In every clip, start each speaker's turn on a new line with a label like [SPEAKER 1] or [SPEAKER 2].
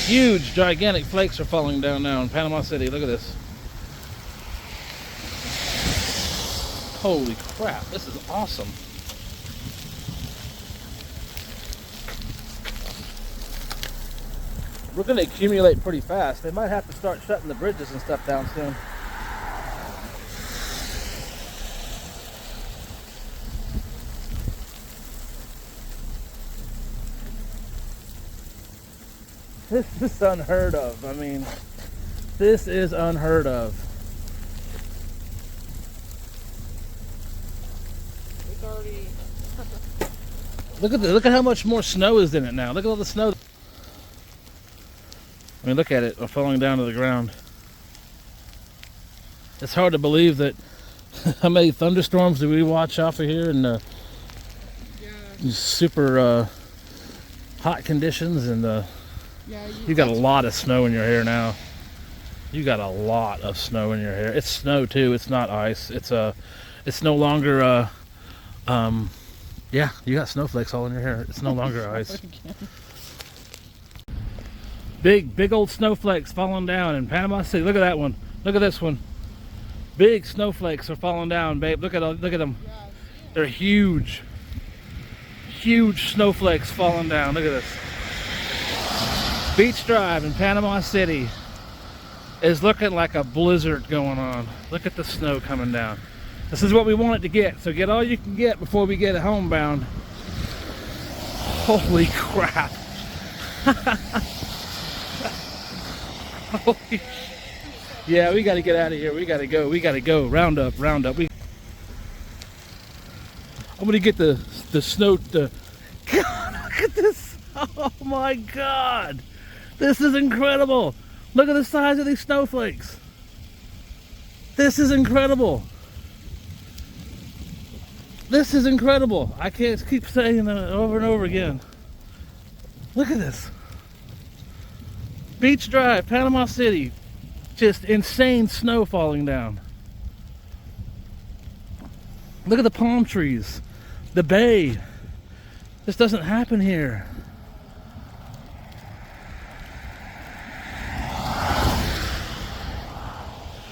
[SPEAKER 1] Huge, gigantic flakes are falling down now in Panama City. Look at this. Holy crap, this is awesome. We're going to accumulate pretty fast. They might have to start shutting the bridges and stuff down soon. This is unheard of. I mean, this is unheard of.
[SPEAKER 2] It's already...
[SPEAKER 1] Look at how much more snow is in it now. Look at all the snow. I mean, look at it falling down to the ground. It's hard to believe that how many thunderstorms do we watch off of here in super hot conditions, and you got a lot of snow in your hair now. You got a lot of snow in your hair. It's snow too. It's not ice. It's no longer yeah, you got snowflakes all in your hair. It's no longer ice. Big old snowflakes falling down in Panama City. Look at that one. Look at this one. Big snowflakes are falling down, babe. Look at them. They're huge. Huge snowflakes falling down. Look at this. Beach Drive in Panama City is looking like a blizzard going on. Look at the snow coming down. This is what we want it to get. So get all you can get before we get it homebound. Holy crap. Yeah, we got to get out of here. We got to go. Round up. I'm going to get the snow. God, look at this. Oh my God. This is incredible. Look at the size of these snowflakes. This is incredible. This is incredible. I can't keep saying that over and over again. Look at this. Beach Drive, Panama City. Just insane snow falling down. Look at the palm trees. The bay. This doesn't happen here.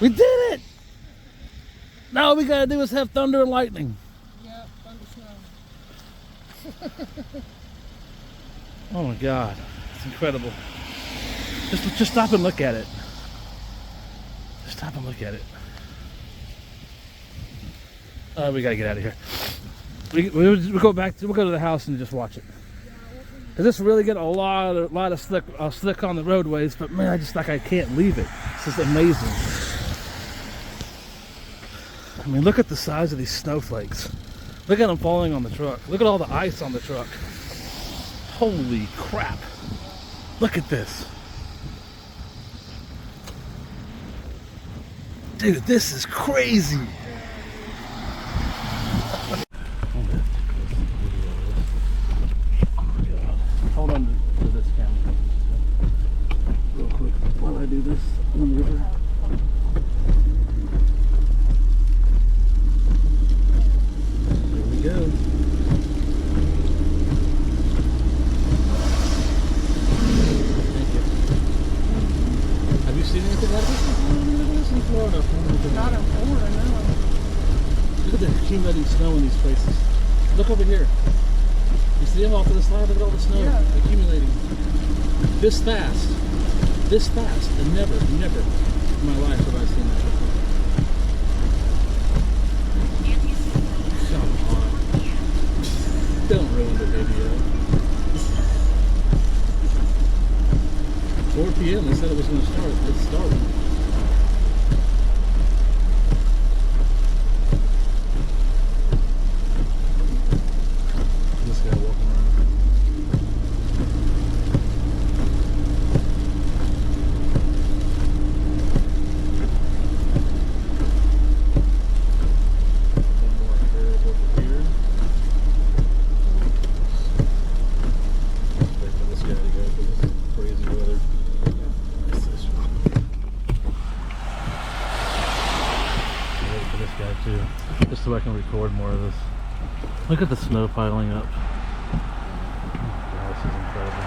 [SPEAKER 1] We did it! Now all we gotta do is have thunder and lightning.
[SPEAKER 2] Yeah, thunder snow.
[SPEAKER 1] Oh my God, it's incredible. Just stop and look at it. Just stop and look at it. We gotta get out of here. We'll go to the house and just watch it. Cause this really get a lot of slick on the roadways, but man, I can't leave it. This is amazing. I mean, look at the size of these snowflakes. Look at them falling on the truck. Look at all the ice on the truck. Holy crap. Look at this. Dude, this is crazy. Hold on to this camera real quick while I do this on the river. There we go. Thank you. Have you seen anything like this before? In Florida?
[SPEAKER 2] Not in Florida, no.
[SPEAKER 1] Look at the accumulating snow in these places. Look over here. You see them off to the side? Look at all the snow accumulating. This fast. And never in my life have I seen that before. Come on. Don't ruin the video. 4 p.m. They said it was going to start. It's starting. This guy walking around. One more curve over here. Wait for this guy to go for this crazy weather. Wait for this guy too, just so I can record more of this. Look at the snow piling up. Oh, this is incredible.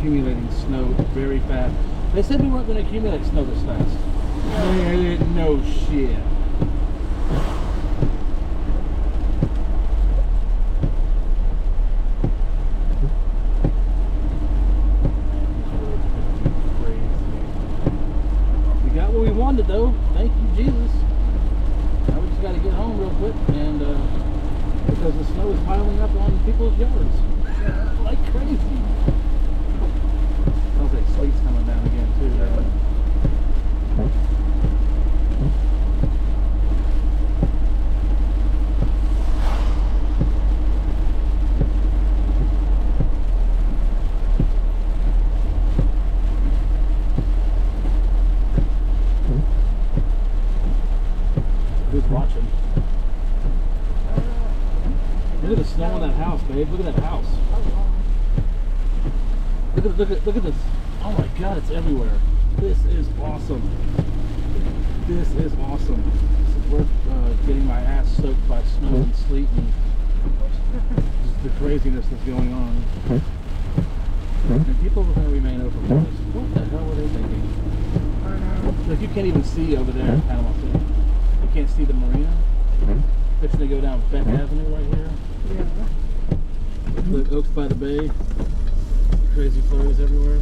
[SPEAKER 1] accumulating snow very fast. They said we weren't going to accumulate snow this fast. No shit. We got what we wanted though. Thank you, Jesus. Now we just got to get home real quick, and because the snow is piling up on people's yards like crazy. Sounds like sleet's coming down again too. Who's watching? Look at the snow on that house, babe. Look at that house. Look at this. Oh my God, it's everywhere. This is awesome. This is awesome. This is worth getting my ass soaked by snow and sleet and just the craziness that's going on. And people are going to remain open for this. What the hell were they thinking?
[SPEAKER 2] I know.
[SPEAKER 1] Like, you can't even see over there in Panama City. You can't see the marina. Fixing to go down Beck Avenue right here.
[SPEAKER 2] Yeah.
[SPEAKER 1] Look, Oaks by the Bay. Crazy flurries everywhere.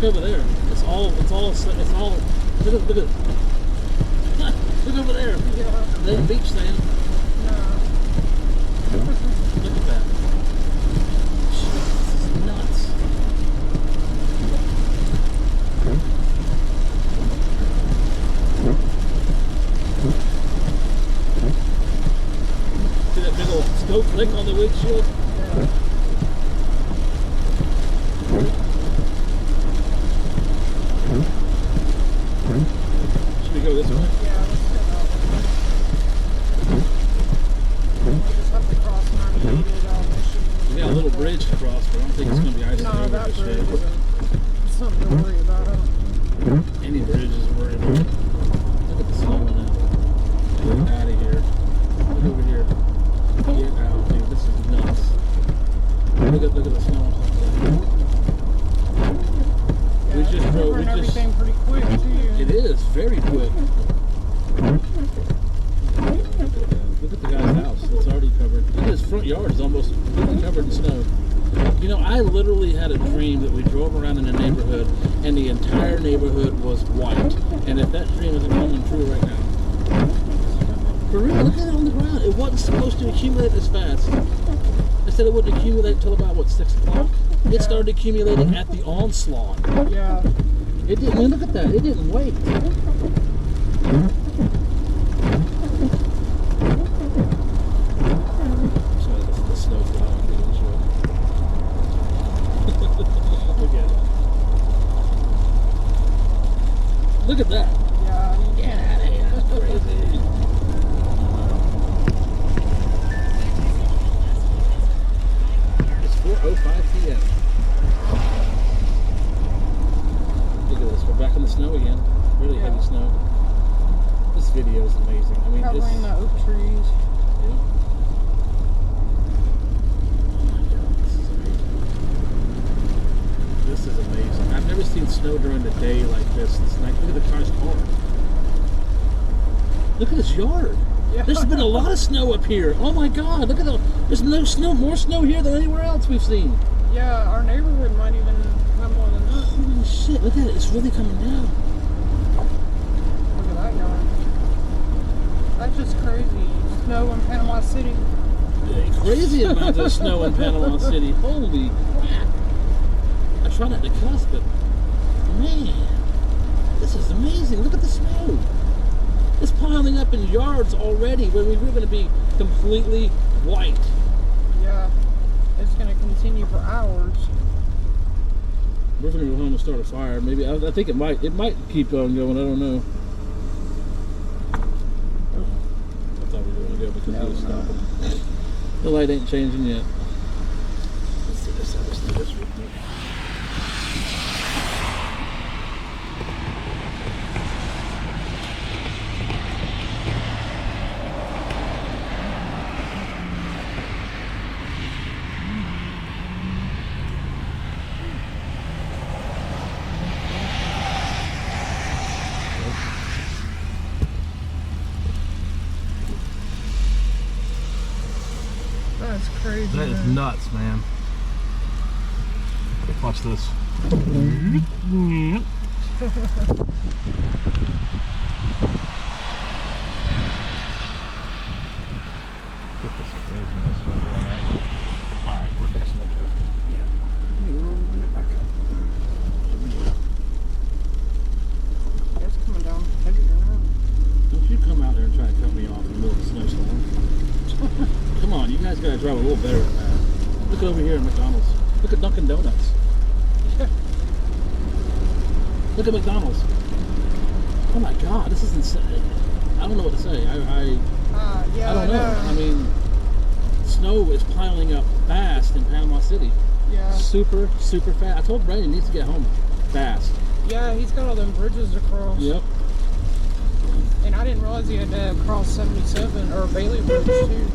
[SPEAKER 1] Over there. It's all, look at it. Look over there.
[SPEAKER 2] Yeah.
[SPEAKER 1] There's beach sand.
[SPEAKER 2] No.
[SPEAKER 1] Look at that. This is nuts. See that big old snow flick on the windshield?
[SPEAKER 2] Yeah.
[SPEAKER 1] Should we go this way?
[SPEAKER 2] Yeah, let's go that way. We just have to cross 98 out Michigan.
[SPEAKER 1] We got a little bridge to cross, but I don't think it's going to be ice
[SPEAKER 2] No,
[SPEAKER 1] over
[SPEAKER 2] that
[SPEAKER 1] this
[SPEAKER 2] bridge
[SPEAKER 1] shit.
[SPEAKER 2] isn't something to worry about.
[SPEAKER 1] Any bridge is worried about. Look at the snow in it. Get out of here. Look over here. Get out, dude. This is nuts. Look at the snow on top of that. We just drove.
[SPEAKER 2] Covering everything pretty quick too.
[SPEAKER 1] It is very quick. Look at the guy's house. It's already covered. Look at his front yard is almost completely covered in snow. You know, I literally had a dream that we drove around in a neighborhood and the entire neighborhood was white. And if that dream isn't coming true right now. For real, look at it on the ground. It wasn't supposed to accumulate this fast. They said it wouldn't accumulate until about, what, 6 o'clock? It started accumulating at the onslaught.
[SPEAKER 2] Yeah.
[SPEAKER 1] It didn't, man, look at that. It didn't wait. Sorry, the snow fly on the windshield. Look at it. Look at that.
[SPEAKER 2] Yeah.
[SPEAKER 1] Get out of here. That's crazy. It's 4:05 p.m. Look at this. We're back in the snow again. Really heavy snow. This video is amazing. I mean,
[SPEAKER 2] Covering the oak trees.
[SPEAKER 1] Yeah. Oh my God, this is amazing. This is amazing. I've never seen snow during the day like this. This night. Look at the car's car. Look at this yard.
[SPEAKER 2] Yeah.
[SPEAKER 1] There's been a lot of snow up here. Oh my God! Look at there's no snow, more snow here than anywhere else we've seen.
[SPEAKER 2] Yeah, our neighborhood might even have more than that.
[SPEAKER 1] Holy shit! Look at it. It's really coming down.
[SPEAKER 2] Look at that yard. That's just crazy. Snow in Panama City.
[SPEAKER 1] Crazy amounts of snow in Panama City. Holy crap! I try not to cuss, but man, this is amazing. Look at the snow. It's piling up in yards already when we were going to be completely white.
[SPEAKER 2] Yeah. It's going to continue for hours.
[SPEAKER 1] We're gonna go home and start a fire. Maybe I think it might keep on going. I don't know. I thought we were gonna go because it was stopping. The light ain't changing yet. Let's see this. Let's do this real quick.
[SPEAKER 2] That's crazy.
[SPEAKER 1] That is nuts, man. Watch this.
[SPEAKER 2] It's coming down heavy around.
[SPEAKER 1] Don't you come out there and try to cut me off in the middle of a snowstorm. Come on, you guys gotta drive a little better than that. Look over here at McDonald's. Look at Dunkin' Donuts. Look at McDonald's. Oh my God, this is insane. I don't know what to say.
[SPEAKER 2] Yeah,
[SPEAKER 1] I don't know. I mean, snow is piling up fast in Panama City.
[SPEAKER 2] Yeah.
[SPEAKER 1] Super, super fast. I told Brandon he needs to get home fast.
[SPEAKER 2] Yeah, he's got all them bridges across.
[SPEAKER 1] Yep.
[SPEAKER 2] And I didn't realize he had to cross 77 or Bailey Bridge too.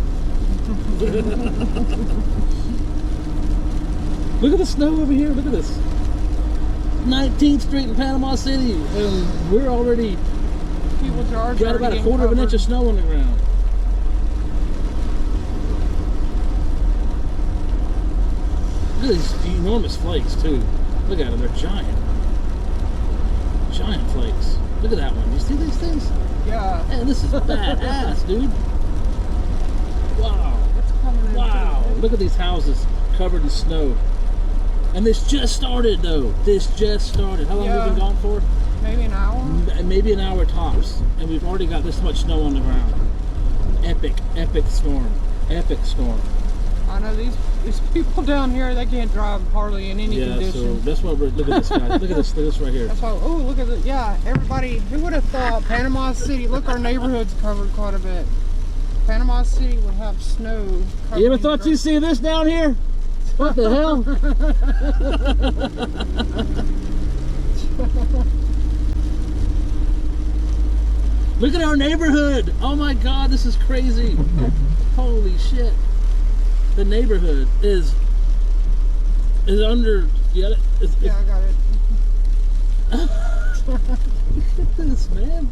[SPEAKER 1] Look at the snow over here. Look at this. 19th Street in Panama City. And we're already
[SPEAKER 2] People's yards
[SPEAKER 1] got about a quarter of an inch of snow on the ground. Look at these enormous flakes too. Look at them. They're giant. Giant flakes. Look at that one. You see these things?
[SPEAKER 2] Yeah.
[SPEAKER 1] Man, this is badass, dude. Wow.
[SPEAKER 2] It's coming in.
[SPEAKER 1] Wow. Look at these houses covered in snow. And this just started, though. This just started. How long have we been gone for?
[SPEAKER 2] Maybe an hour?
[SPEAKER 1] Maybe an hour tops. And we've already got this much snow on the ground. Epic, epic storm. Epic storm.
[SPEAKER 2] I know these people down here, they can't drive hardly in any condition.
[SPEAKER 1] So that's why we're, look at this, guys. Look at this right here.
[SPEAKER 2] That's why, oh, look at it. Yeah, everybody, who would have thought Panama City, look, our neighborhood's covered quite a bit. Panama City would have snow.
[SPEAKER 1] You ever thought you'd see this down here? What the hell? Look at our neighborhood. Oh my God, this is crazy. Holy shit. The neighborhood is under, you got it?
[SPEAKER 2] Yeah, I got it.
[SPEAKER 1] Look at this, man.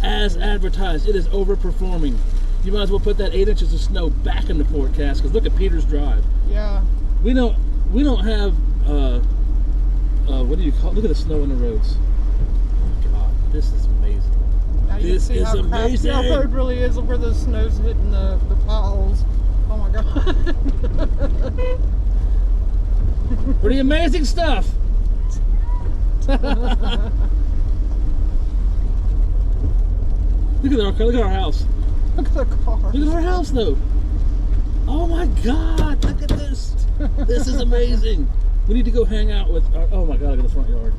[SPEAKER 1] As advertised, it is overperforming. You might as well put that 8 inches of snow back in the forecast, because look at Peters Drive.
[SPEAKER 2] Yeah.
[SPEAKER 1] We don't have what do you call it? Look at the snow on the roads. Oh God, this is amazing.
[SPEAKER 2] Now you
[SPEAKER 1] This
[SPEAKER 2] can see
[SPEAKER 1] is
[SPEAKER 2] how
[SPEAKER 1] amazing.
[SPEAKER 2] crappy our road really is where the snow's hitting the potholes. Oh my God.
[SPEAKER 1] Pretty amazing stuff. Look at our house.
[SPEAKER 2] Look at the car.
[SPEAKER 1] Look at our house though. Oh my God, look at this. This is amazing. We need to go hang out with our, oh my God, look at the front yard.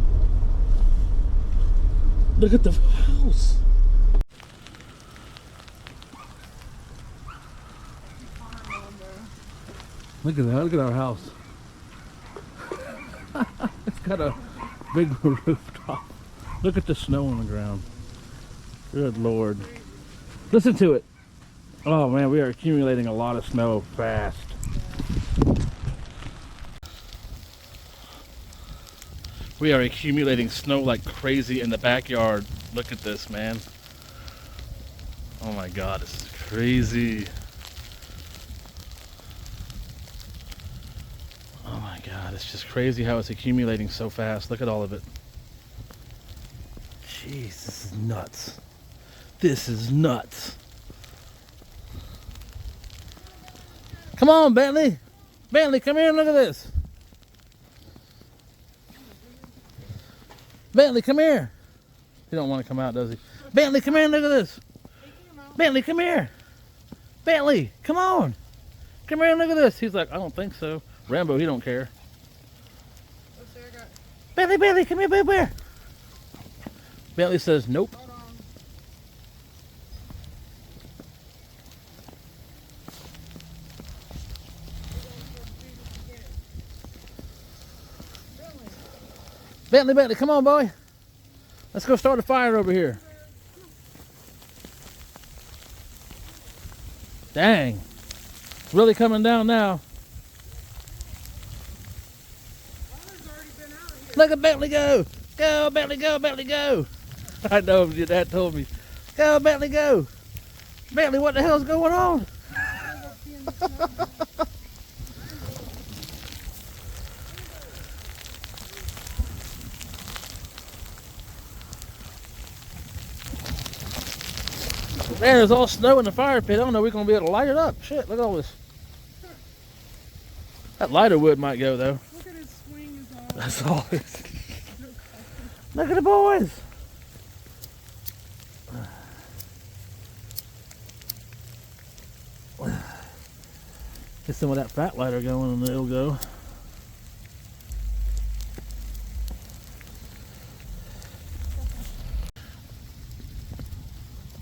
[SPEAKER 1] Look at the house. Look at that, look at our house. It's got a big rooftop. Look at the snow on the ground. Good Lord. Listen to it. Oh man, we are accumulating a lot of snow fast. We are accumulating snow like crazy in the backyard. Look at this, man. Oh my God, this is crazy. Oh my God, it's just crazy how it's accumulating so fast. Look at all of it. Jeez, this is nuts. This is nuts. Come on, Bentley. Bentley, come here and look at this. Bentley, come here. He don't want to come out, does he? Bentley, come here and look at this. Bentley, come here. Bentley, come on. Come here and look at this. He's like, I don't think so. Rambo, he don't care. Bentley, Bentley, come here, Boo Bear. Bentley says nope.
[SPEAKER 2] Hold on.
[SPEAKER 1] Bentley, Bentley, come on, boy. Let's go start a fire over here. Dang. It's really coming down now. Look at Bentley go. Go, Bentley, go, Bentley, go. I know your dad told me. Go, Bentley, go. Bentley, what the hell's going on? Man, there's all snow in the fire pit. I don't know if we're going to be able to light it up. Shit, look at all this. That lighter wood might go, though.
[SPEAKER 2] Look at his swing is all.
[SPEAKER 1] That's all. Look at the boys. Get some of that fat lighter going and it'll go.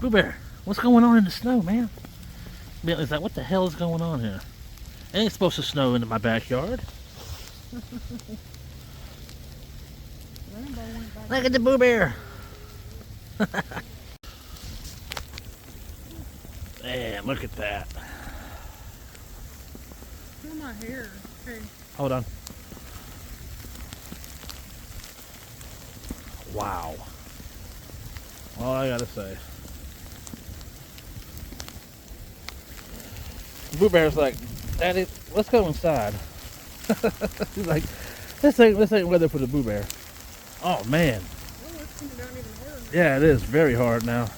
[SPEAKER 1] Boo Bear, what's going on in the snow, man? Bentley's like, what the hell is going on here? It ain't supposed to snow into my backyard. Look at the Boo Bear. Man, look at that.
[SPEAKER 2] Feel my hair. Okay.
[SPEAKER 1] Hold on. Wow. All I gotta say. Boo Bear's like, Daddy, let's go inside. He's like, this ain't weather for the Boo Bear. Oh man.
[SPEAKER 2] Oh, it's coming down even harder now.
[SPEAKER 1] Yeah, it is very hard now.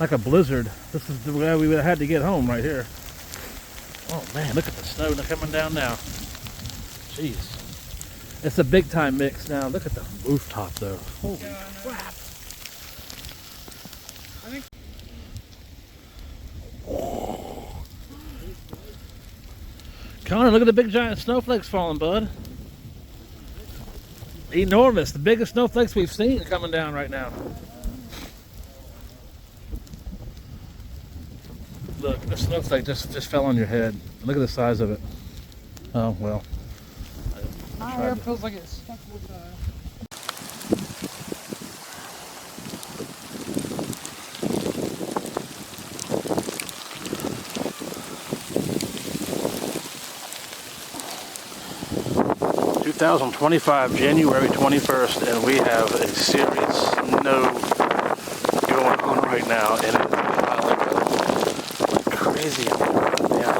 [SPEAKER 1] Like a blizzard. This is the way we would have had to get home right here. Oh man, look at the snow coming down now. Jeez. It's a big time mix now. Look at the rooftop though. Holy crap.
[SPEAKER 2] I think
[SPEAKER 1] Connor, look at the big giant snowflakes falling, bud. Enormous. The biggest snowflakes we've seen coming down right now. Look, the snowflake just fell on your head. Look at the size of it. Oh, well.
[SPEAKER 2] my hair feels like it's stuck with
[SPEAKER 1] 2025, January 21st, and we have a serious snow going on right now, and it is piling up like crazy. Yeah,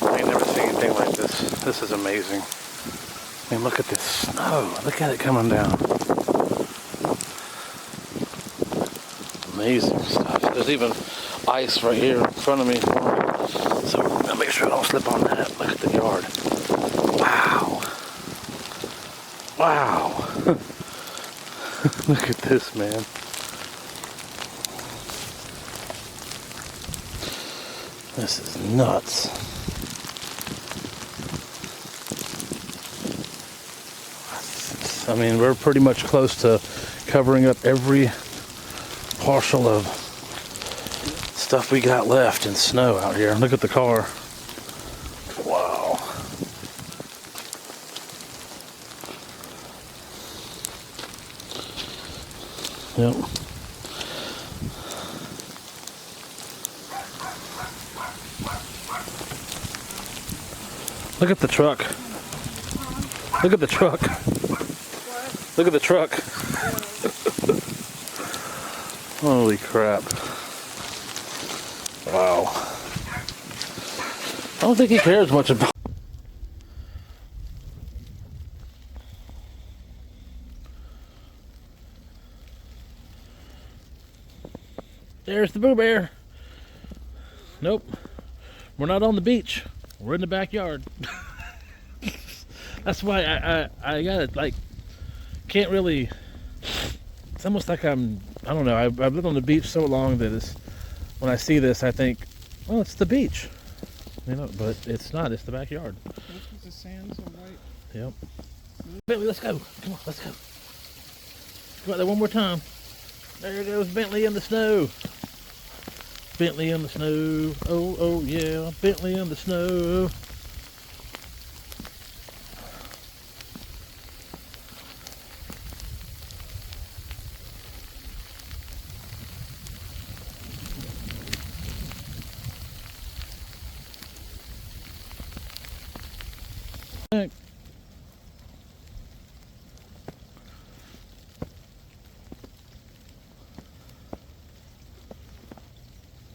[SPEAKER 1] I ain't never seen anything like this. This is amazing. I mean, look at this snow. Look at it coming down. Amazing stuff. There's even ice right here in front of me. So I'm gonna make sure I don't slip on that. Look at the yard. Wow. Wow. Look at this, man. This is nuts. I mean, we're pretty much close to covering up every parcel of stuff we got left in snow out here. Look at the car. Wow. Yep. Look at the truck. Look at the truck. Look at the truck. Holy crap. Wow. I don't think he cares much about. There's the Boo Bear. Nope. We're not on the beach. We're in the backyard. That's why I gotta, like, can't really, it's almost like I don't know, I've lived on the beach so long that it's, when I see this I think, well, it's the beach, you know, but it's not, it's the backyard.
[SPEAKER 2] the sand's so white.
[SPEAKER 1] Yep. Bentley, let's go. Come on, let's go. Come out there one more time. There goes Bentley in the snow. Bentley in the snow. Oh, oh yeah, Bentley in the snow.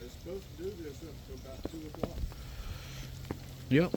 [SPEAKER 1] It's
[SPEAKER 3] supposed to do this up to about 2 o'clock.
[SPEAKER 1] Yep.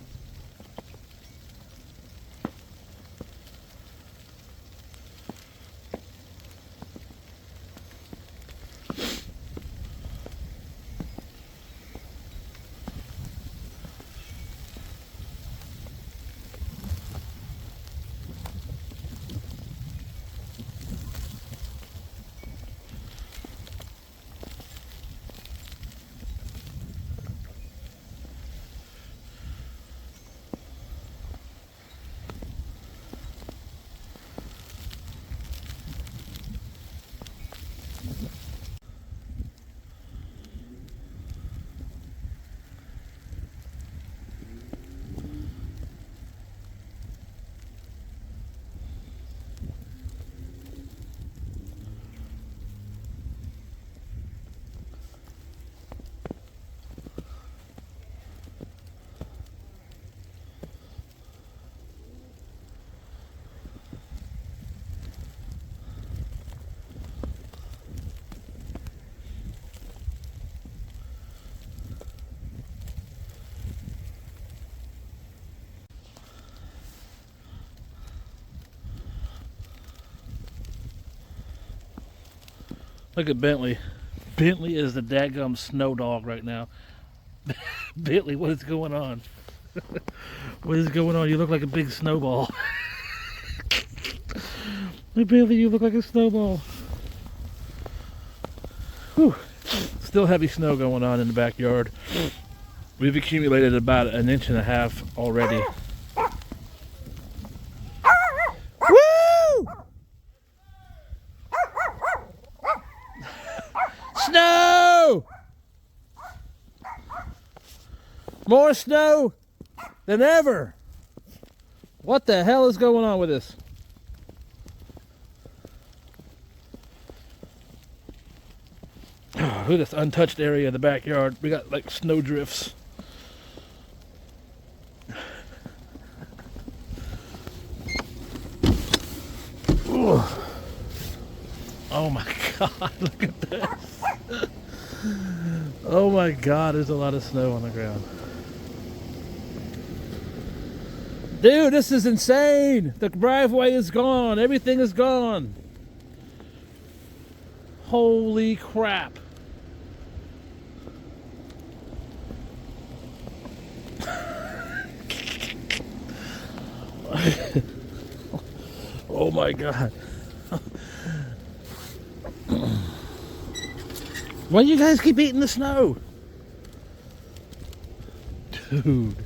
[SPEAKER 1] Look at Bentley. Bentley is the dadgum snow dog right now. Bentley, what is going on? What is going on? You look like a big snowball. Hey, Bentley, you look like a snowball. Whew. Still heavy snow going on in the backyard. We've accumulated about 1.5 inches already. Woo! Snow! More snow than ever. What the hell is going on with this? Look at this untouched area of the backyard. We got like snow drifts. Ooh. Oh my God, look at this. Oh my God, there's a lot of snow on the ground. Dude, this is insane. The driveway is gone. Everything is gone. Holy crap. Oh my God. Why do you guys keep eating the snow? Dude.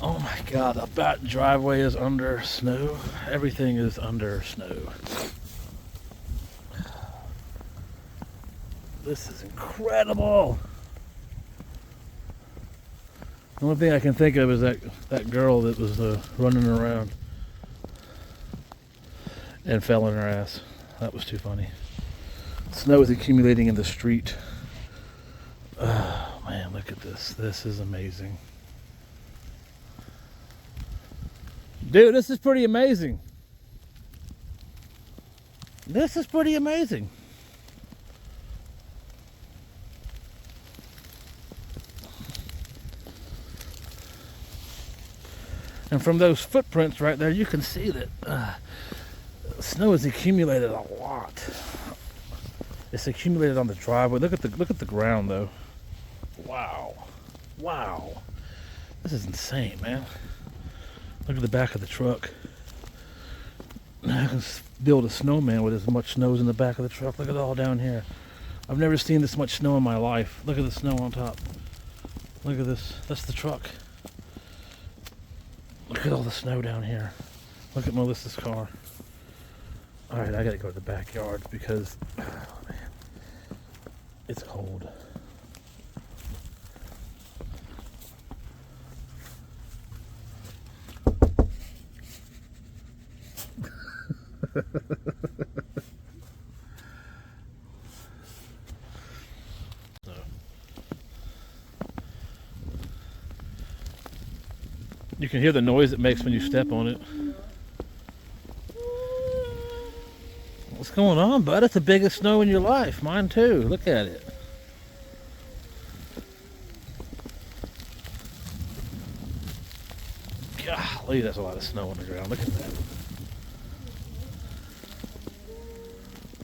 [SPEAKER 1] Oh my God, the back driveway is under snow. Everything is under snow. This is incredible. The only thing I can think of is that girl that was running around and fell on her ass. That was too funny. Snow is accumulating in the street. Oh man, look at this. This is amazing. Dude, this is pretty amazing. This is pretty amazing. And from those footprints right there, you can see that snow has accumulated a lot. It's accumulated on the driveway. Look at the ground though. Wow, wow, this is insane, man. Look at the back of the truck. I can build a snowman with as much snow as in the back of the truck. Look at it all down here. I've never seen this much snow in my life. Look at the snow on top. Look at this. That's the truck. Look at all the snow down here. Look at Melissa's car. Alright, I gotta go to the backyard because, oh man, it's cold. You can hear the noise it makes when you step on it. What's going on, bud? It's the biggest snow in your life. Mine too. Look at it. Golly, that's a lot of snow on the ground. Look at that.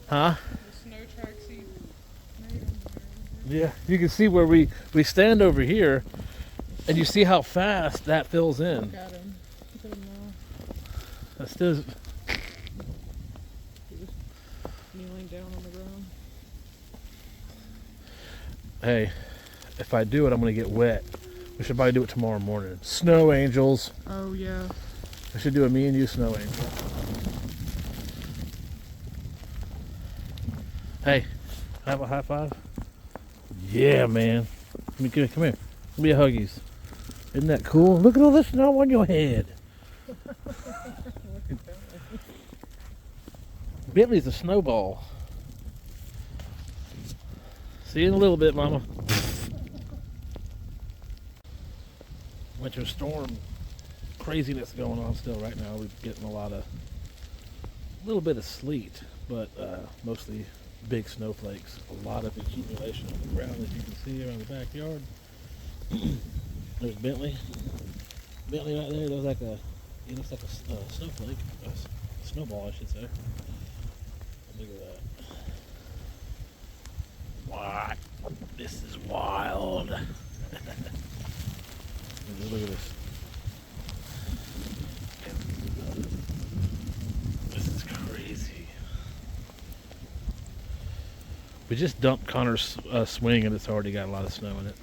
[SPEAKER 1] Huh?
[SPEAKER 2] The snow tracks he made.
[SPEAKER 1] Yeah, you can see where we stand over here, and you see how fast that fills in.
[SPEAKER 2] Look at him. Look at him now.
[SPEAKER 1] That's still.
[SPEAKER 2] He was kneeling down on the ground.
[SPEAKER 1] Hey, if I do it, I'm gonna get wet. We should probably do it tomorrow morning. Snow angels.
[SPEAKER 2] Oh yeah.
[SPEAKER 1] I should do a me and you snow angel. Hey, have a high five? Yeah, man. Come here. Give me a huggies. Isn't that cool? Look at all the snow on your head. Bentley's a snowball. See you in a little bit, Mama. Winter storm craziness going on still right now. We're getting a little bit of sleet, but mostly big snowflakes. A lot of accumulation on the ground, as you can see around the backyard. There's Bentley. Bentley right there. Looks like a snowflake, a snowball, I should say. Look at that. What? This is wild. Look at this. This is crazy. We just dumped Connor's swing and it's already got a lot of snow in it.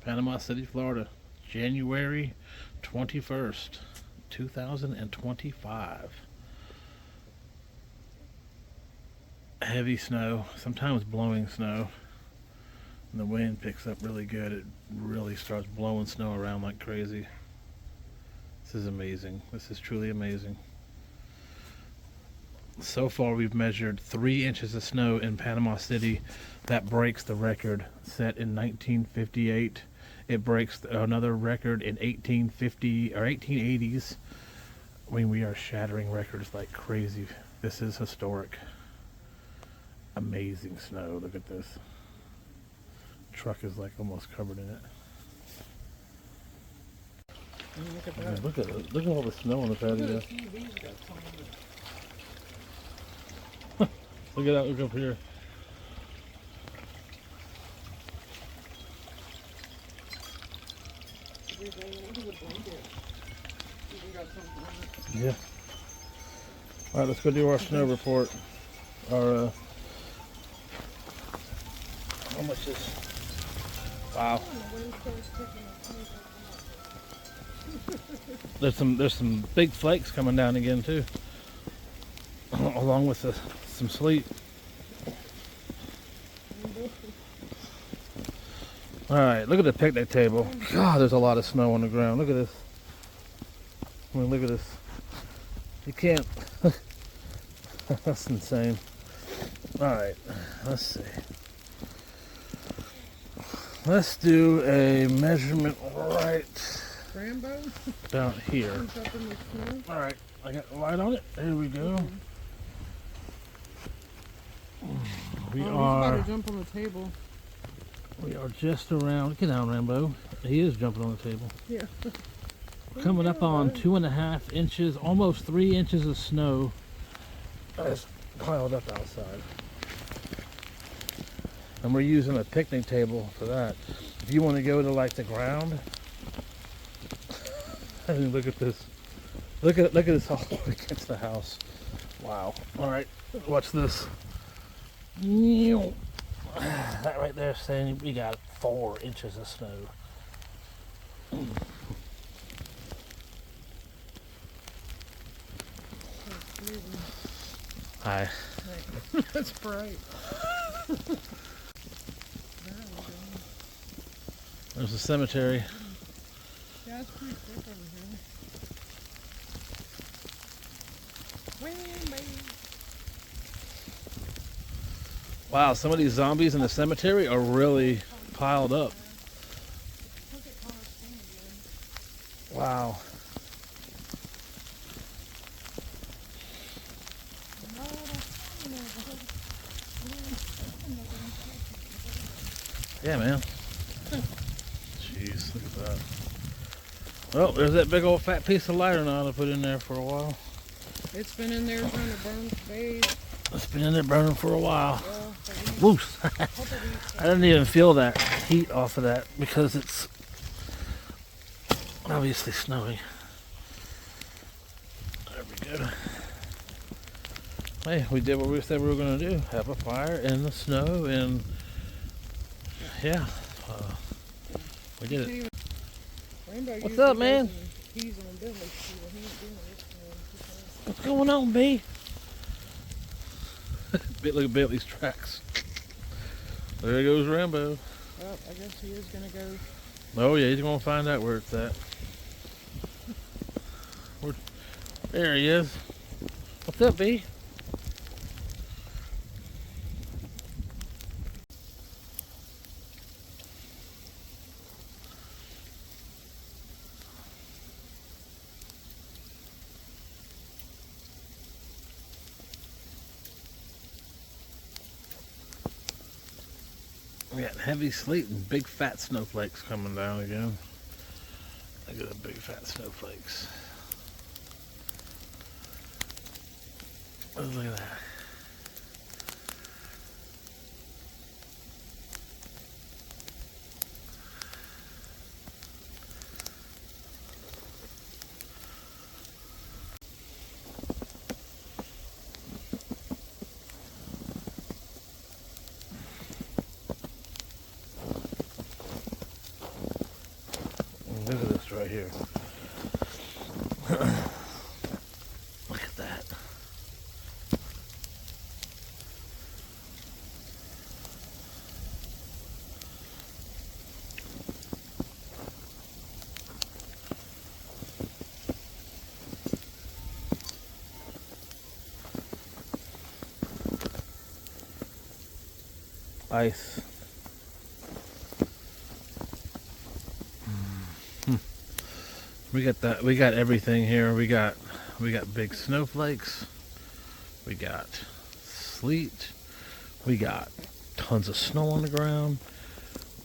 [SPEAKER 1] Panama City, Florida, January 21st, 2025. Heavy snow, sometimes blowing snow. And the wind picks up really good. It really starts blowing snow around like crazy. This is amazing. This is truly amazing. So far we've measured 3 inches of snow in Panama City. That breaks the record set in 1958. It breaks another record in 1850 or 1880s. I mean, we are shattering records like crazy. This is historic. Amazing snow. Look at this. Truck is like almost covered in it.
[SPEAKER 2] Look at that.
[SPEAKER 1] Look at it. Look at all the snow on the patio. Look at that. Look up here. Yeah. All right, let's go do our snow report. Our how much is? Wow. There's some big flakes coming down again too, along with some sleet. All right, look at the picnic table. God, there's a lot of snow on the ground. Look at this. I mean, look at this. You can't. That's insane. All right, let's see. Let's do a measurement right
[SPEAKER 2] Rambo?
[SPEAKER 1] down here.
[SPEAKER 2] Comes up in the snow.
[SPEAKER 1] All right, I got the light on it. There we go. We
[SPEAKER 2] He's
[SPEAKER 1] are.
[SPEAKER 2] about to jump on the table.
[SPEAKER 1] We are just around. Get down, Rambo. He is jumping on the table.
[SPEAKER 2] Yeah.
[SPEAKER 1] Coming up on 2.5 inches, almost 3 inches of snow that's piled up outside. And we're using a picnic table for that. If you want to go to like the ground, I mean, look at this. Look at this all against the house. Wow. All right, watch this. That right there saying we got 4 inches of snow. Hi.
[SPEAKER 2] That's bright.
[SPEAKER 1] There's the cemetery.
[SPEAKER 2] Yeah, it's pretty thick over here.
[SPEAKER 1] Wow, some of these zombies in the cemetery are really piled up. Wow. Yeah, man. Jeez, look at that. Well, there's that big old fat piece of lighter knot I put in there for a while.
[SPEAKER 2] It's been in there trying to burn for days.
[SPEAKER 1] It's been in there burning for a while.
[SPEAKER 2] Yeah,
[SPEAKER 1] Whoosh! I didn't even feel that heat off of that because it's obviously snowing. There we go. Hey, we did what we said we were going to do. Have a fire in the snow, and yeah, we did it. What's up, man? What's going on, B? Look at Bentley's tracks. There goes Rambo.
[SPEAKER 2] Well, I guess he is going to go.
[SPEAKER 1] Oh yeah, he's going to find out where it's at. There he is. What's up, B? We got heavy sleet and big fat snowflakes coming down again. Look at the big fat snowflakes. Look at that. Look at this right here. Look at that. Ice. We got that. We got everything here. We got big snowflakes. We got sleet. We got tons of snow on the ground.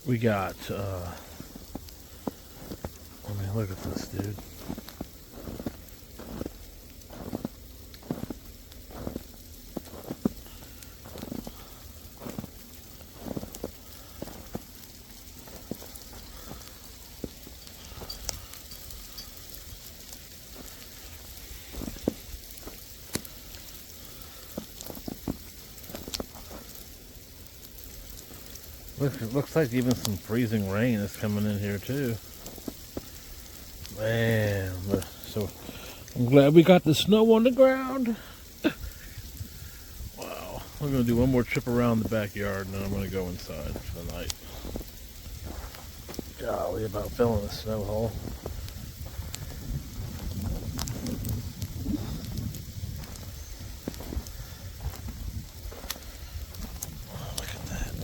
[SPEAKER 1] We got. I mean, look at this, dude. Looks like even some freezing rain is coming in here too. Man, so I'm glad we got the snow on the ground. Wow. We're gonna do one more trip around the backyard and then I'm gonna go inside for the night. Golly, about filling a snow hole. Look at that.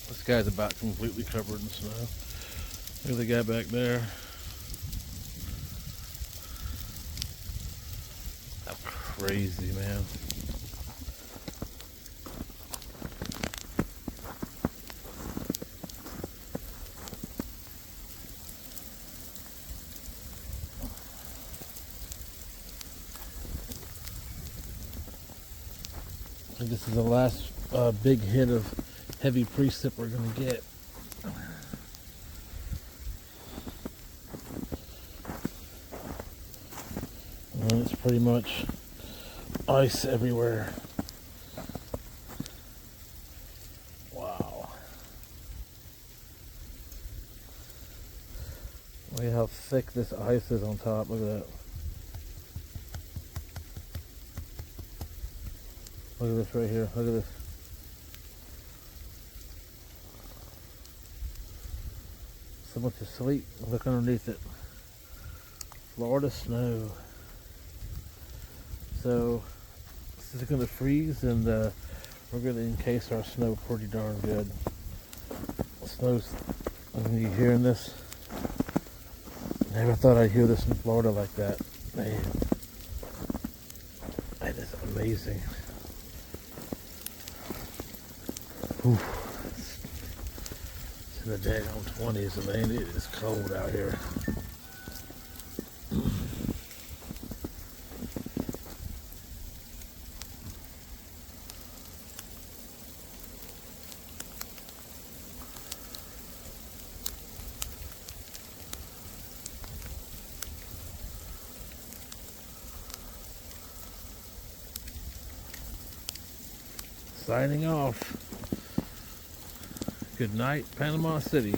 [SPEAKER 1] This guy's about completely covered in snow. Look at the guy back there. How crazy, man. I think this is the last big hit of heavy precip we're going to get. And it's pretty much ice everywhere. Wow. Look at how thick this ice is on top. Look at that. Look at this right here. Look at this. Someone to sleep. Look underneath it. Florida snow. So this is going to freeze, and we're going to encase our snow pretty darn good. Snow's. You hearing this? Never thought I'd hear this in Florida like that. Man, that is amazing. Ooh. It's in the daggone 20s, man. It is cold out here. Signing off. Good night, Panama City.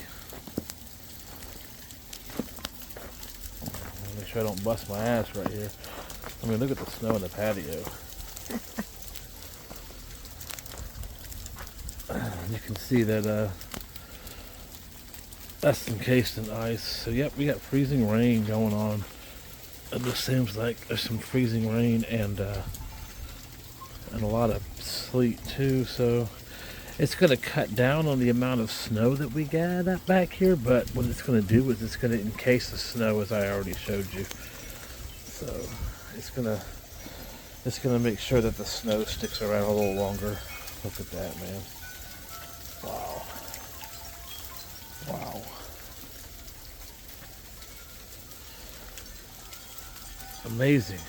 [SPEAKER 1] Make sure I don't bust my ass right here. I mean, look at the snow in the patio. You can see that that's encased in ice. So yep, we got freezing rain going on. It just seems like there's some freezing rain and a lot of sleet too. So it's going to cut down on the amount of snow that we got up back here, but what it's going to do is it's going to encase the snow, as I already showed you. So it's going to make sure that the snow sticks around a little longer. Look at that, man. Wow. Wow. Amazing.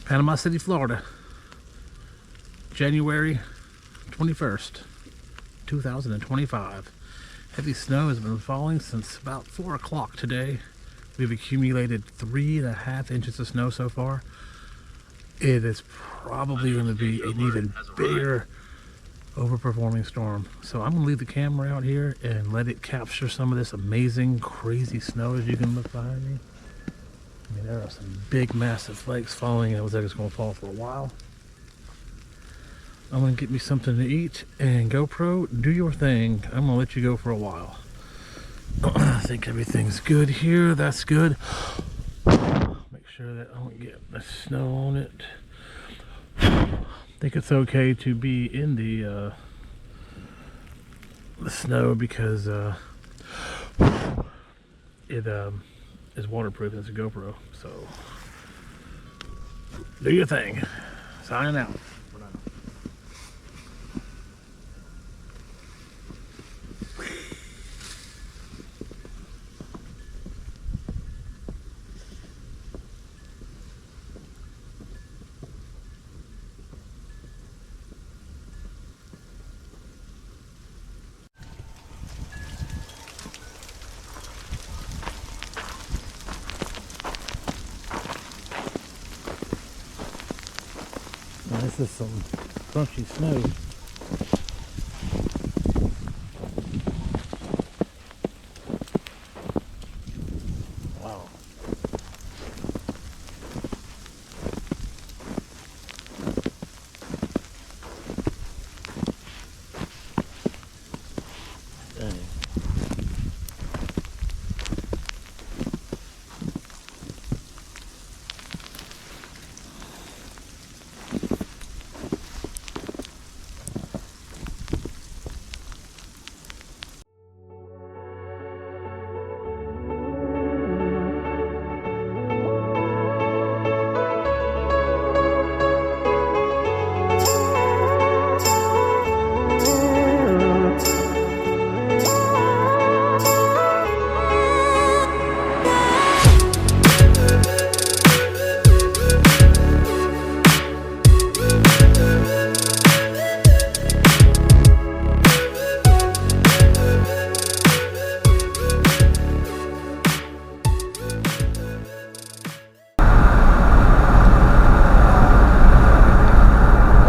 [SPEAKER 1] Panama City, Florida, January 21st, 2025. Heavy snow has been falling since about 4 o'clock today. We've accumulated 3.5 inches of snow so far. It is probably going to be an even bigger overperforming storm. So I'm going to leave the camera out here and let it capture some of this amazing, crazy snow, as you can look behind me. I mean, there are some big, massive flakes falling. It looks like it's going to fall for a while. I'm going to get me something to eat, and GoPro, do your thing. I'm going to let you go for a while. I think everything's good here. That's good. Make sure that I don't get the snow on it. I think it's okay to be in the snow because it is waterproof. It's a GoPro, so do your thing. Signing out. This is some crunchy snow. Wow. Dang.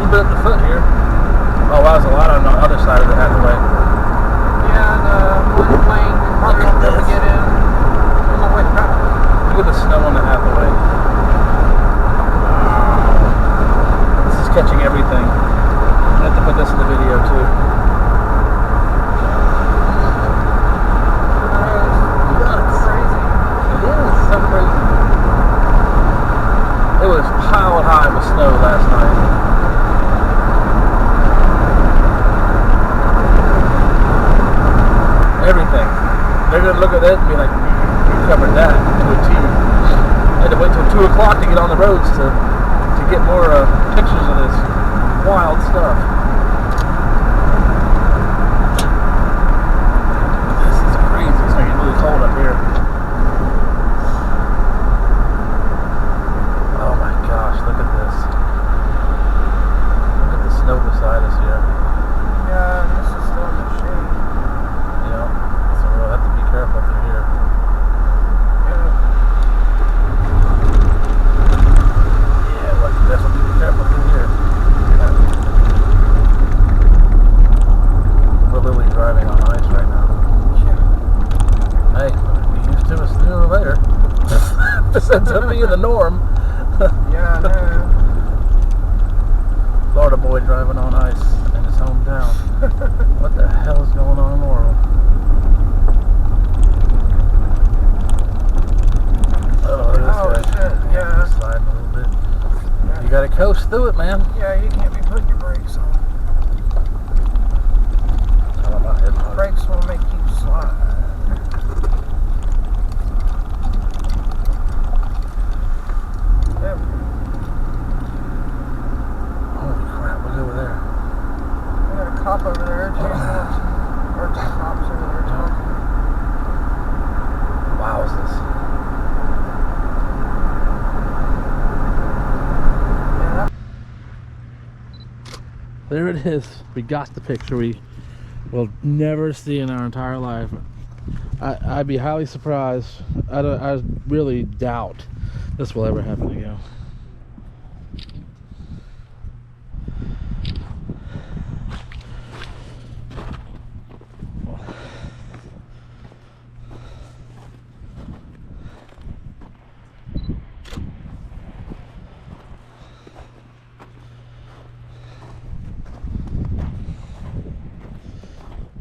[SPEAKER 1] Bit up the foot here. Oh, wow, there's a lot on the other side of the Hathaway.
[SPEAKER 2] Yeah, the one plane probably won't be able to get in on the way back.
[SPEAKER 1] Look at the snow on the Hathaway. Wow. This is catching everything. I have to put this in the video too.
[SPEAKER 2] That's crazy.
[SPEAKER 1] It is so crazy. It was piled high with snow last night. Everything. They're gonna look at it and be like, you covered that to a T. I had to wait till 2 o'clock to get on the roads to get more pictures of this wild stuff. This is crazy. It's gonna get really cold up here. Oh my gosh, look at this. Look at the snow beside us here.
[SPEAKER 2] Yeah, this is still in the shade.
[SPEAKER 1] So we'll have to be careful through here.
[SPEAKER 2] Yeah.
[SPEAKER 1] Yeah, we'll definitely be careful through here. We're literally driving on ice right now.
[SPEAKER 2] Yeah.
[SPEAKER 1] Hey, be used to it sooner or later. This ends up being the norm.
[SPEAKER 2] Yeah, no.
[SPEAKER 1] Florida boy driving on ice in his hometown. What the hell is going on in the world?
[SPEAKER 2] Oh, shit, yeah.
[SPEAKER 1] Sliding a little bit. Yeah. You gotta coast through it, man.
[SPEAKER 2] Yeah, you can't be putting your brakes on.
[SPEAKER 1] Tell him about it.
[SPEAKER 2] Brakes will make you slide. Yep.
[SPEAKER 1] Holy crap, look over there.
[SPEAKER 2] We got a cop over there, too. Or two cops over there talking.
[SPEAKER 1] Wowzers. There it is. We got the picture we will never see in our entire life. I'd be highly surprised. I really doubt this will ever happen again.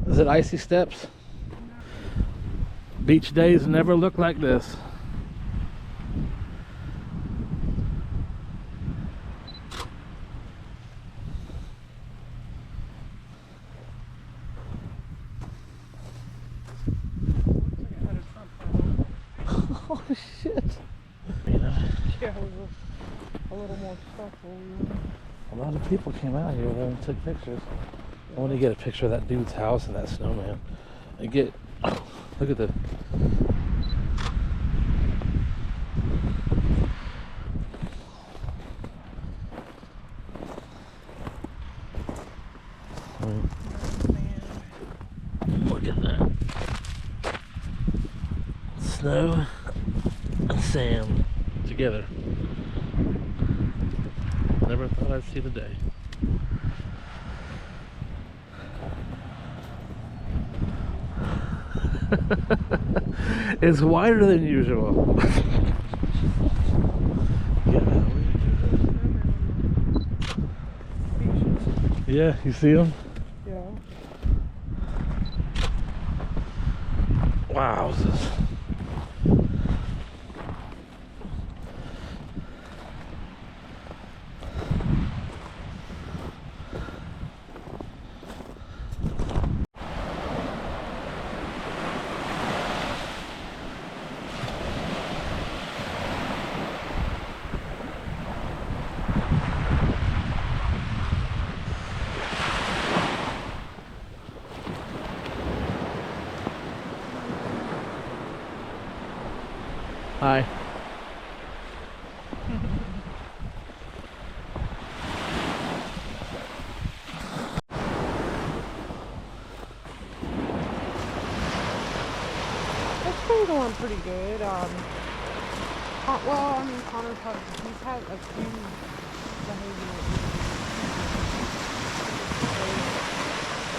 [SPEAKER 1] Is it icy steps? Beach days never look like this. Oh shit. You know,
[SPEAKER 2] Yeah, it was a little more stufful.
[SPEAKER 1] a lot of people came out here though and took pictures. I want to get a picture of that dude's house and that snowman. And get, oh, look at the. Look at that. Snow and sand together. Never thought I'd see the day. It's wider than usual. Yeah, you see them?
[SPEAKER 2] Yeah.
[SPEAKER 1] Wow. Hi.
[SPEAKER 2] It's been going pretty good. Well, I mean, Connor's he's had a few behavioral issues.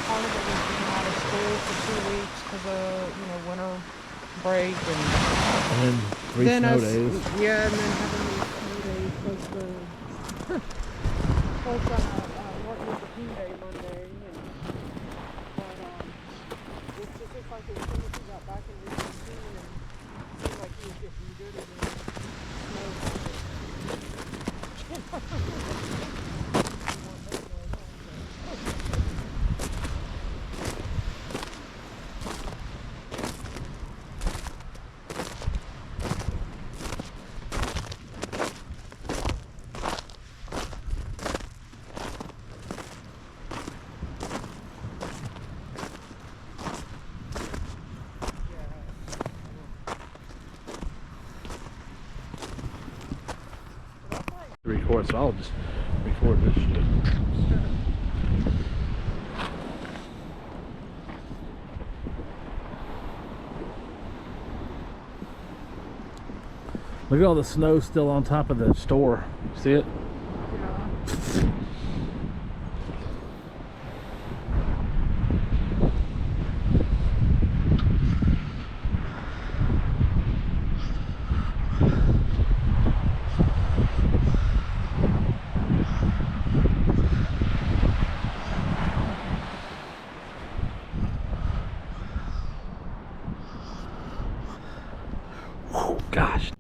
[SPEAKER 2] Connor was being out of school for 2 weeks because of, winter break and
[SPEAKER 1] then three snow days.
[SPEAKER 2] Yeah, and then having these snow days plus the Martin Luther King Day Monday. But it's just like as soon as he got back in his routine and seemed like he was getting good at the snow.
[SPEAKER 1] Record, so I'll just record this shit. Look at all the snow still on top of the store. See it?
[SPEAKER 2] Yeah.
[SPEAKER 1] Gosh.